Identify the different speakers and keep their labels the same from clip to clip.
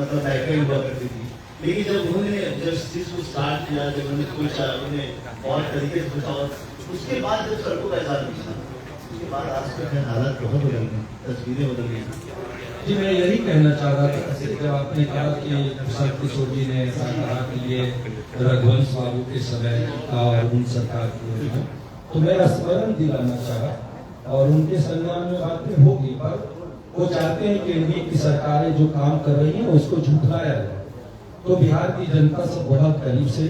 Speaker 1: मतलब बैकएंड हुआ करती थी। लेकिन जब उन्होंने जब इस चीज को स्टार्ट किया, जब उन्होंने सोचा, उन्हें और तरीके से सोचा, और उसके बाद जब सड़कों का एहसास मिला, उसके बाद आज के हालात बहुत बदल गए, तस्वीरें बदल गई।
Speaker 2: जी मैं यही कहना चाह रहा था जब आपने कहा कि प्रसाद किशोर जी ने ऐसा कहा कि ये रघुवंश बाबू के समय था और उन सरकार की योजना, तो मैं स्मरण दिलाना चाहा और उनके सम्मान में बातें होगी, पर वो चाहते हैं कि एनडीए की सरकारें जो काम कर रही हैं उसको झुठलाया जाए। तो बिहार की जनता सब बहुत करीब से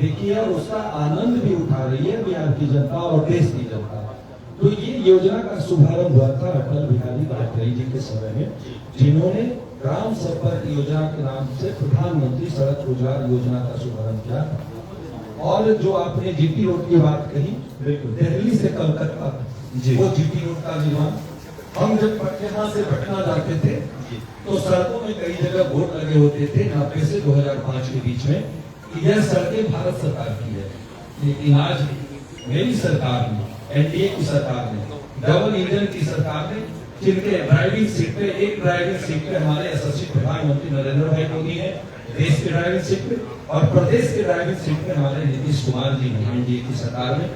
Speaker 2: देखिए और उसका आनंद भी उठा रही है बिहार की जनता और देश की जनता। तो ये योजना का शुभारंभ हुआ था अटल बिहारी वाजपेयी जी के समय में, जिन्होंने ग्राम संपर्क योजना के नाम से प्रधानमंत्री सड़क रोजगार योजना का शुभारंभ किया। और जो आपने जीटी रोड की बात कही, दिल्ली से कलकत्ता वो जीटी रोड का निर्माण, हम जब यहाँ से पटना जाते थे तो सड़कों में कई जगह बोर्ड लगे होते थे 90 से 2005 के बीच में कि यह सड़कें भारत सरकार की है। लेकिन आज मेरी सरकार ने, एनडीए की सरकार ने, डबल इंजन की सरकार ने, जिनके ड्राइविंग सीट पे, एक ड्राइविंग सीट पे हमारे यशस्वी प्रधानमंत्री नरेंद्र भाई मोदी है, देश के ड्राइविंग सीट पे, और प्रदेश के ड्राइविंग सीट पे हमारे नीतीश कुमार जी हैं एनडीए की सरकार में।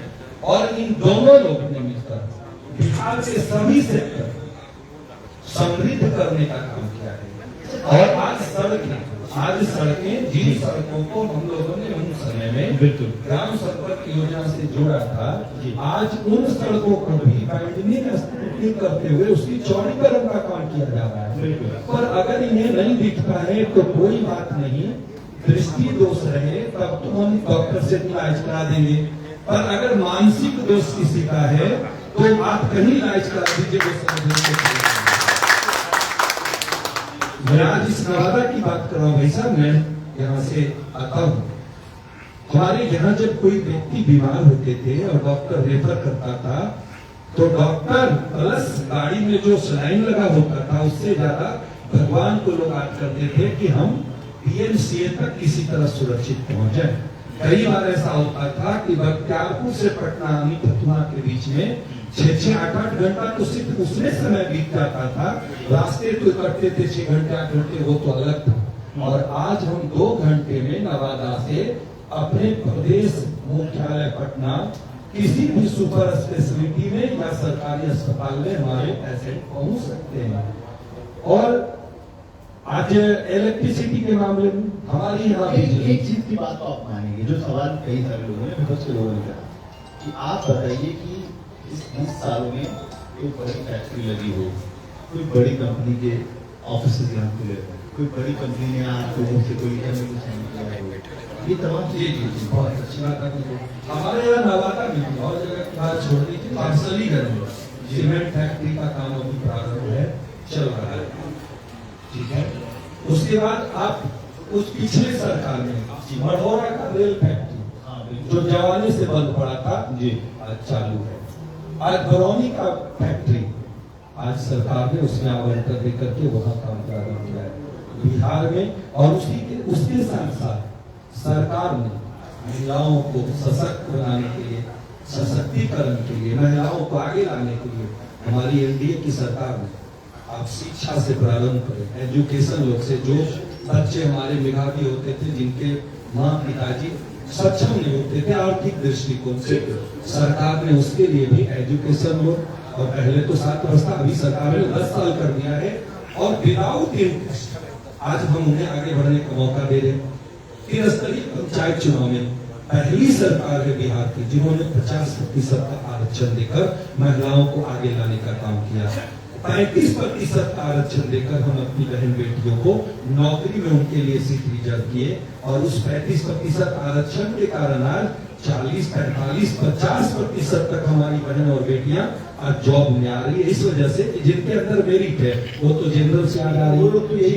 Speaker 2: और इन दोनों लोगों ने मिलकर बिहार के सभी सेक्टर समृद्ध करने का काम किया है। और आज सड़कें जिन सड़कों को हम लोगों ने उन समय में बिल्कुल ग्राम संपर्क योजना से जोड़ा था, आज उन सड़कों को भी वाइडनिंग करते हुए उसकी चौड़ीकरण का काम किया जा रहा है। पर अगर इन्हें नहीं दिखता है तो कोई बात नहीं, दृष्टि दोष रहे तब तो हम डॉक्टर से इलाज करा देंगे, पर अगर मानसिक दोष किसी का है तो आप कहीं इलाज करा दीजिए। मैं आज इस नवादा की बात कर रहा हूँ भाई साहब, मैं यहाँ से आता हूँ। हमारे यहाँ जब कोई व्यक्ति बीमार होते थे और डॉक्टर रेफर करता था तो डॉक्टर प्लस गाड़ी में जो सलाइन लगा होता था उससे ज्यादा भगवान को लोग याद करते थे कि हम पीएमसीए तक किसी तरह सुरक्षित पहुंच जाए। कई बार ऐसा होता था कि बख्तियारपुर से पटना फतुहा के बीच में 6-8 घंटा तो सिर्फ उसमें समय बीत जाता था, रास्ते तो कटते थे 6 घंटे 8 घंटे, वो तो अलग था। और आज हम 2 घंटे में नवादा से अपने प्रदेश मुख्यालय पटना किसी भी सुपर स्पेशलिटी में या सरकारी अस्पताल में हमारे पेशेंट पहुंच सकते हैं। और आज इलेक्ट्रिसिटी के मामले में हमारी यहाँ
Speaker 1: एक चीज की बात तो आप मानेंगे, जो सवाल कई सारे लोगों ने, विपक्ष के लोगों ने कहा कि आप बताइए कि इस 20 सालों में कोई बड़ी फैक्ट्री लगी हो, कोई बड़ी कंपनी के ऑफिस यहाँ खुले हो, कोई बड़ी कंपनी ने आपको मुझसे कोई एमओयू साइन किया हो, ये तमाम चीजें
Speaker 2: बहुत अच्छी बात है। हमारे यहाँ नवादा में और जगह की बात छोड़ दीजिए, पार्सलीगंज में सीमेंट फैक्ट्री का काम अभी प्रारंभ है, चल रहा है, ठीक है। उसके बाद आप उस पिछले सरकार में मढ़ौरा का रेल फैक्ट्री जो जवानी से बंद पड़ा था जी आज चालू है। आज बरौनी का फैक्ट्री आज सरकार ने उसमें आवंटन दे करके वहां काम प्रारंभ किया है बिहार में। और उसके साथ साथ सरकार ने महिलाओं को सशक्त बनाने के लिए, सशक्तिकरण के लिए, महिलाओं को आगे लाने के लिए हमारी एनडीए की सरकार ने आप शिक्षा से प्रारंभ करें, एजुकेशन लोग से, जो बच्चे हमारे मेधावी होते थे, जिनके माँ पिताजी सक्षम नहीं होते थे आर्थिक दृष्टिकोण से, सरकार ने उसके लिए भी एजुकेशन लोन, और पहले तो 7 वर्ष था, अभी सरकार ने 10 साल कर दिया है। और विदाउट इंटरेस्ट आज हम उन्हें आगे बढ़ने का मौका दे रहे हैं। त्रिस्तरीय पंचायत चुनाव में पहली सरकार है बिहार की जिन्होंने 50% का आरक्षण देकर महिलाओं को आगे लाने का काम किया। 35% आरक्षण देकर हम अपनी बहन बेटियों को नौकरी में उनके लिए सीट रिजर्व किए, और उस 35% आरक्षण के कारण आज 40, 45, 50% तक हमारी बहन और बेटियां आज जॉब में आ रही है। इस वजह से जिनके अंदर मेरिट है वो तो जनरल से आ रही है, तो यही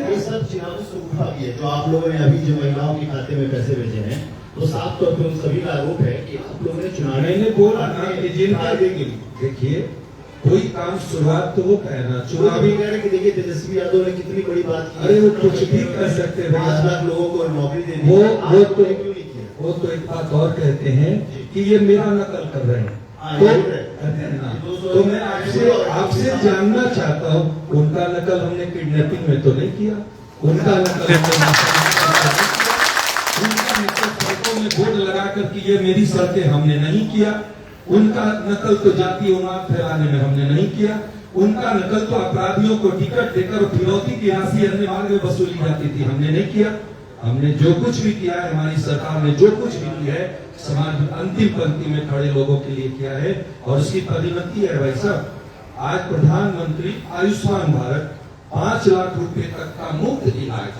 Speaker 1: ये सब चुनाव से उठा है। जो आप लोगों ने अभी जो महिलाओं के खाते में पैसे भेजे हैं, तो साफ तौर पर उन सभी का आरोप है कि आप लोगों ने चुनाव में
Speaker 2: बोला देखिए कोई काम शुरुआत तो होता है ना, चुनावी
Speaker 1: कह रहे कि देखिए तेजस्वी यादव ने कितनी बड़ी बात की।
Speaker 2: अरे वो कुछ भी कर सकते हैं,
Speaker 1: 5 लाख लोगों को नौकरी देनी,
Speaker 2: वो तो एक बात और कहते हैं कि ये मेरा नकल कर रहे हैं। कहते हैं ना। तो मैं आपसे जानना चाहता हूँ, उनका नकल हमने किडनैपिंग में तो नहीं किया, उनका नकल सड़कों में बोर्ड लगाकर कि ये मेरी सड़कें हमने नहीं किया, उनका नकल तो जातीय उन्माद फैलाने में हमने नहीं किया, उनका नकल तो अपराधियों को टिकट देकर फिरौती की राशि अन्य मार्ग में वसूली जाती थी, हमने नहीं किया। हमने जो कुछ भी किया है, हमारी सरकार ने जो कुछ भी किया है, समाज में अंतिम पंक्ति में खड़े लोगों के लिए किया है, और उसकी परिणति है भाई साहब, आज प्रधानमंत्री आयुष्मान भारत 5 लाख रुपए तक का मुफ्त इलाज,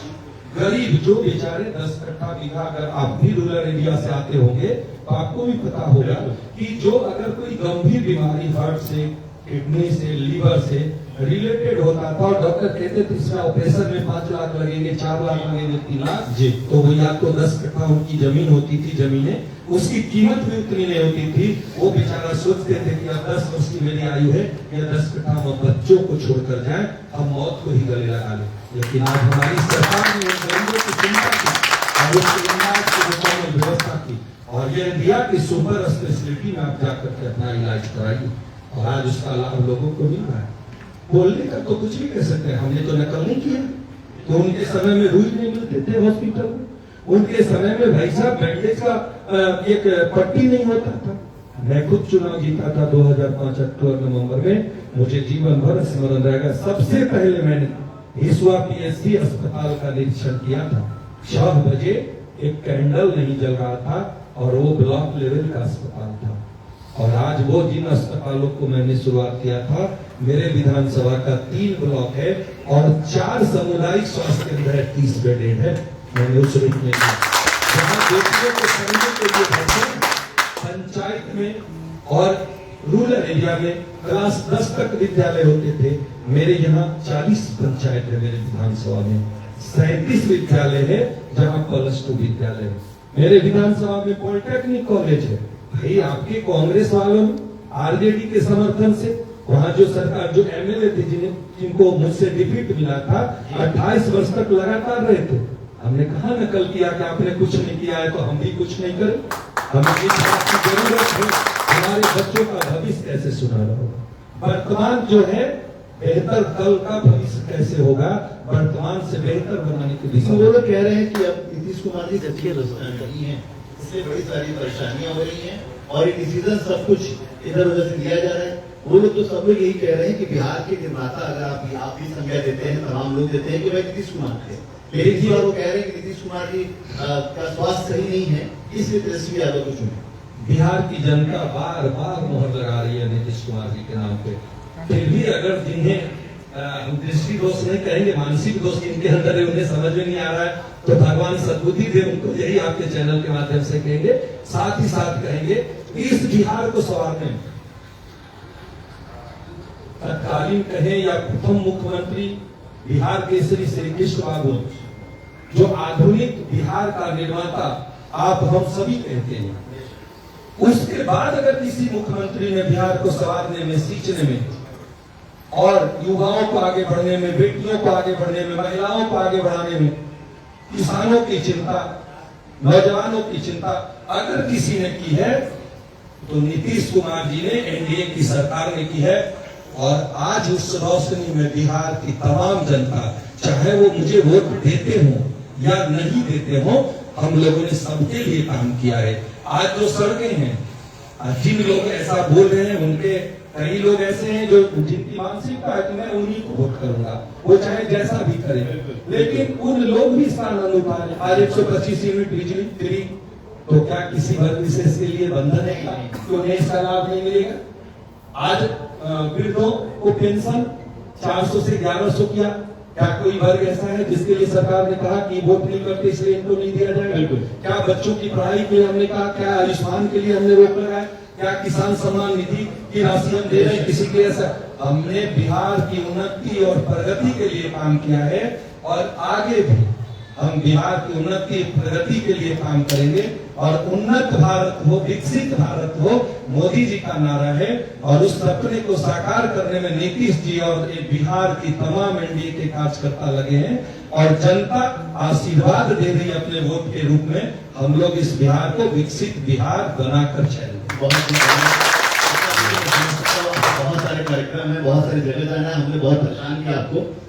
Speaker 2: गरीब जो बेचारे 10 कट्ठा बीघा, अगर आप भी रूरल एरिया से आते होंगे तो आपको भी पता होगा कि जो अगर कोई गंभीर बीमारी हार्ट से, किडनी से, लीवर से रिलेटेड होता था और डॉक्टर कहते थे इसमें ऑपरेशन में 5 लाख लगेंगे, 4 लाख लगेंगे, 3 लाख जी, तो वो या तो 10 कट्ठा उनकी जमीन होती थी, जमीनें उसकी कीमत भी उतनी नहीं होती थी, वो बेचारा सोचते थे कि अब 10 वर्ष की मेरी आयु है, या 10 कट्ठा हम बच्चों को छोड़कर जाएं, हम मौत को ही गले लगा लें। लेकिन आज हमारी सरकार ने उन गरीबों की चिंता की और उसके इलाज की मुकम्मल व्यवस्था की, और ये दिया कि सुपर स्पेशलिटी में आप जाकर के अपना इलाज कराइए, और आज उसका लाभ लोगों को मिल रहा है। बोलने का तो कुछ भी कह सकते हैं, हमने तो नकल नहीं किया। तो उनके समय में रुई नहीं मिलते थे हॉस्पिटल में, उनके समय में भाई साहब बैंडेज का एक पट्टी नहीं होता था। मैं खुद चुनाव जीता था 2005 अक्टूबर नवंबर में, मुझे जीवन भर स्मरण रहेगा। सबसे पहले मैंने हिसुआ पीएससी अस्पताल का निरीक्षण किया था। 6 बजे एक कैंडल नहीं जल रहा था, और वो ब्लॉक लेवल का अस्पताल था। और आज वो जिन अस्पतालों को मैंने शुरुआत किया था, मेरे विधानसभा का 3 ब्लॉक है और 4 सामुदायिक स्वास्थ्य केंद्र है, 30 बेडेड है, मैंने उस रूप में जहाँ बेटियों को पढ़ने के लिए पंचायत में और रूरल एरिया में क्लास 10 तक विद्यालय होते थे, मेरे यहाँ 40 पंचायत है, मेरे विधानसभा में 37 विद्यालय है जहाँ +2 विद्यालय है। मेरे विधानसभा में पॉलिटेक्निक कॉलेज है। भाई आपके कांग्रेस वालों ने आरजेडी के समर्थन से वहाँ जो सरकार, जो एमएलए थे जिनको मुझसे डिफीट मिला था, 28 वर्ष तक लगातार रहे थे। हमने कहा नकल किया कि आपने कुछ नहीं किया है तो हम भी कुछ नहीं करें। हमें इस बात की जरूरत है, हमारे बच्चों का भविष्य कैसे सुधारा होगा, वर्तमान जो है बेहतर कल का भविष्य कैसे होगा, वर्तमान से बेहतर बनाने के लिए।
Speaker 1: वो लोग कह रहे हैं कि अब नीतीश कुमार जी नहीं है, इसलिए बड़ी सारी परेशानियां हो रही हैं और ये डिसीजन सब कुछ इधर उधर से लिया जा रहा है। वो लोग तो सब लोग यही कह रहे हैं कि बिहार के निर्माता, अगर आप भी संज्ञा देते हैं, तमाम लोग देते हैं कि भाई नीतीश कुमार थे, लेकिन वो कह रहे हैं कि नीतीश कुमार जी का स्वास्थ्य सही नहीं है, इसलिए तेजस्वी यादव को चुने।
Speaker 2: बिहार की जनता बार बार मोहर लगा रही है नीतीश कुमार जी के नाम पे, फिर भी अगर जिन्हें दृष्टि दोष नहीं कहेंगे, मानसिक दोष जिनके अंदर है, उन्हें समझ में नहीं आ रहा है, तो भगवान सद्बुद्धि दे उनको, यही आपके चैनल के माध्यम से कहेंगे। साथ ही साथ कहेंगे कि इस बिहार को संवारने में तत्कालीन कहें या प्रथम मुख्यमंत्री बिहार के श्री कृष्ण बाबू, जो आधुनिक बिहार का निर्माता आप हम सभी कहते हैं, उसके बाद अगर किसी मुख्यमंत्री ने बिहार को संवारने में, सींचने में और युवाओं को आगे बढ़ने में, बेटियों को आगे बढ़ने में, महिलाओं को आगे बढ़ाने में, किसानों की चिंता, नौजवानों की चिंता अगर किसी ने की है तो नीतीश कुमार जी ने, एनडीए की सरकार ने की है। और आज उस रोशनी में बिहार की तमाम जनता, चाहे वो मुझे वोट देते हो या नहीं देते हो, हम लोगों ने सबके लिए काम किया है। आज जो सड़कें हैं, जिन लोग ऐसा बोल रहे हैं, उनके कई लोग ऐसे हैं जो जिनकी मानसिकता है कि मैं उन्हीं को वोट करूंगा, वो चाहे जैसा भी करे, लेकिन उन लोग भी इसका आनंद उठा रहे। आज 125 यूनिट बिजली फ्री, तो क्या किसी वर्ग विशेष के लिए बंधन है कि उन्हें इसका लाभ नहीं मिलेगा? आज वृद्धों को पेंशन 400 से 1100 किया, क्या कोई वर्ग ऐसा है जिसके लिए सरकार ने कहा कि वोट नहीं करते इसलिए इनको नहीं दिया जाएगा? क्या बच्चों की पढ़ाई के लिए हमने कहा? क्या आयुष्मान के लिए हमने रोक लगाया? क्या किसान सम्मान निधि की राशि हम दे रहे हैं किसी के? ऐसा हमने बिहार की उन्नति और प्रगति के लिए काम किया है, और आगे भी हम बिहार की उन्नति प्रगति के लिए काम करेंगे। और उन्नत भारत हो, विकसित भारत हो, मोदी जी का नारा है, और उस सपने को साकार करने में नीतीश जी और बिहार की तमाम एनडीए के कार्यकर्ता लगे हैं, और जनता आशीर्वाद दे रही है अपने वोट के रूप में। हम लोग इस बिहार को विकसित बिहार बनाकर चलेंगे।
Speaker 1: बहुत कार्यक्रम है, बहुत सारी जगह जाना है, हमने बहुत परेशान किया आपको।